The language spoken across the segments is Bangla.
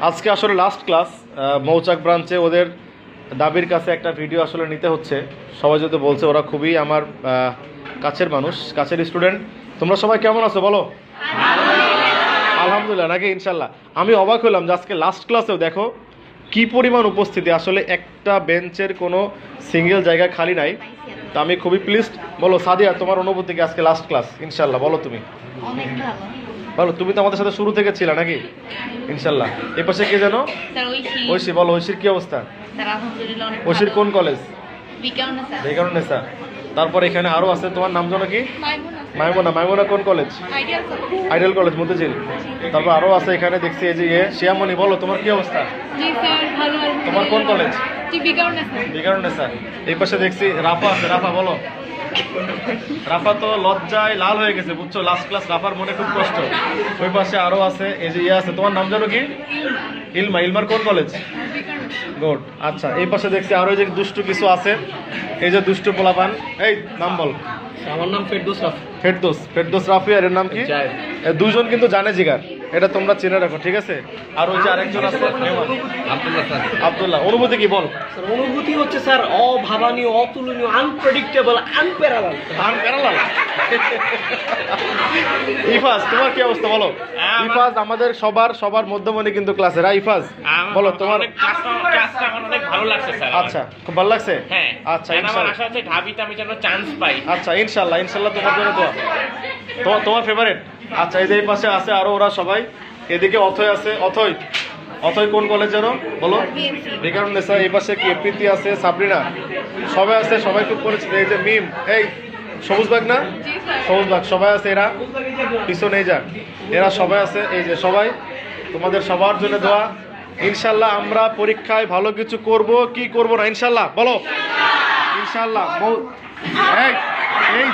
আজকে আসলে লাস্ট ক্লাস মৌচাক ব্রাঞ্চে ওদের দাবির কাছে একটা ভিডিও আসলে নিতে হচ্ছে। সবাই যদি বলছে ওরা খুবই আমার কাছের মানুষ, কাছের স্টুডেন্ট। তোমরা সবাই কেমন আছো বলো? আলহামদুলিল্লাহ নাকি? ইনশাল্লাহ। আমি অবাক হলাম যে আজকে লাস্ট ক্লাসেও দেখো কি পরিমাণ উপস্থিতি, আসলে একটা বেঞ্চের কোনো সিঙ্গেল জায়গা খালি নাই। তো আমি খুবই প্লিজড। বলো সাদিয়া, তোমার অনুভূতি কি আজকে লাস্ট ক্লাস? ইনশাল্লাহ বলো তুমি। অনেক ভালো। বলো, তুমি তো আমাদের সাথে শুরু থেকে ছিলে নাকি? ইনশাল্লাহ। এই পাশে কে জানো? স্যার ঐশী। ঐশী, বলো ঐশীর কি অবস্থা? স্যার আলহামদুলিল্লাহ অনেক ভালো। ঐশীর কোন কলেজ? বিজ্ঞান স্যার। বেকারুন্নেসা। তারপর এখানে আরো আছে, তোমার নাম জানো কি? মাইমুনা। মাইমুনা। মাইমুনা কোন college? Ideal sir. Ideal college Motijheel. তারপর আরো আছে এখানে দেখছি, এই যে শিয়ামণি, বলো তোমার কি অবস্থা? জি স্যার ভালো। তোমার কোন কলেজ? জি বিজ্ঞান স্যার। বেকারুন্নেসা। এই পাশে দেখছি রাফা আছে। রাফা বলো। রাফা তো লজ্জায় লাল হয়ে গেছে, বুঝছো? লাস্ট ক্লাস রাফার মনে খুব কষ্ট। ওই পাশে আরো আছে, এই যে আছে, তোমার নাম জানো কি? ইলমা। ইলমার কোন কলেজ? গুড। আচ্ছা, এই পাশে দেখছি আরো এই যে দুষ্টু কিছু আছে, এই যে দুষ্টু পোলাপান। এই নাম বল। আমার নাম ফেরদৌস রাফি। ফেরদৌস রাফি। আর এর নাম কি? দুজন কিন্তু জানে জিগার, এটা তোমরা চিনে রাখো, ঠিক আছে? আর ওই যে আরেকজন আছে আব্দুল্লাহ। অনুভূতি কি বল? স্যার অনুভূতি হচ্ছে স্যার অভাবনীয়, অতুলনীয়, আনপ্রেডিক্টেবল, আনপ্যারালাল। ইফাজ, তোমার কি অবস্থা বলো? ইফাজ আমাদের সবার মধ্যমণি কিন্তু ক্লাসের। ইফাজ বলো তোমার। ক্লাসটা আমার অনেক ভালো লাগছে স্যার। আচ্ছা, খুব ভালো লাগছে। হ্যাঁ, আচ্ছা আমার ইনশাআল্লাহ। আশা আছে ঢাবিতে আমি যেন চান্স পাই। আচ্ছা ইনশাআল্লাহ তোমার জন্য দোয়া। তোমার ফেভারিট? আচ্ছা, এই যে এই পাশে আছে আরো ওরা সবাই। এদিকে অথয় আছে। অথয় কোন কলেজ জানো বলো? বেকারুন্নেসা। এই পাশে কি প্রীতি আছে, সাবরিনা, সবাই আছে, সবাই খুব পরিচিত। এই যে মিম, এই সবুজ বাগ না? সবুজ বাগ, সবাই আছে। এরা পিছনে যা, এরা সবাই আছে। এই যে সবাই, তোমাদের সবার জন্য দোয়া। ইনশাল্লাহ আমরা পরীক্ষায় ভালো কিছু করব কি করব না, ইনশাল্লাহ বলো। ইনশাল্লাহ। এই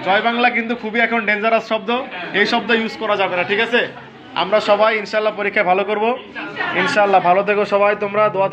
জয় বাংলা কিন্তু খুবই এখন ডেঞ্জারাস শব্দ, এই শব্দ ইউজ করা যাবে না, ঠিক আছে? আমরা সবাই ইনশাল্লাহ পরীক্ষায় ভালো করব। ইনশাল্লাহ ভালো থেকো সবাই, তোমরা দোয়া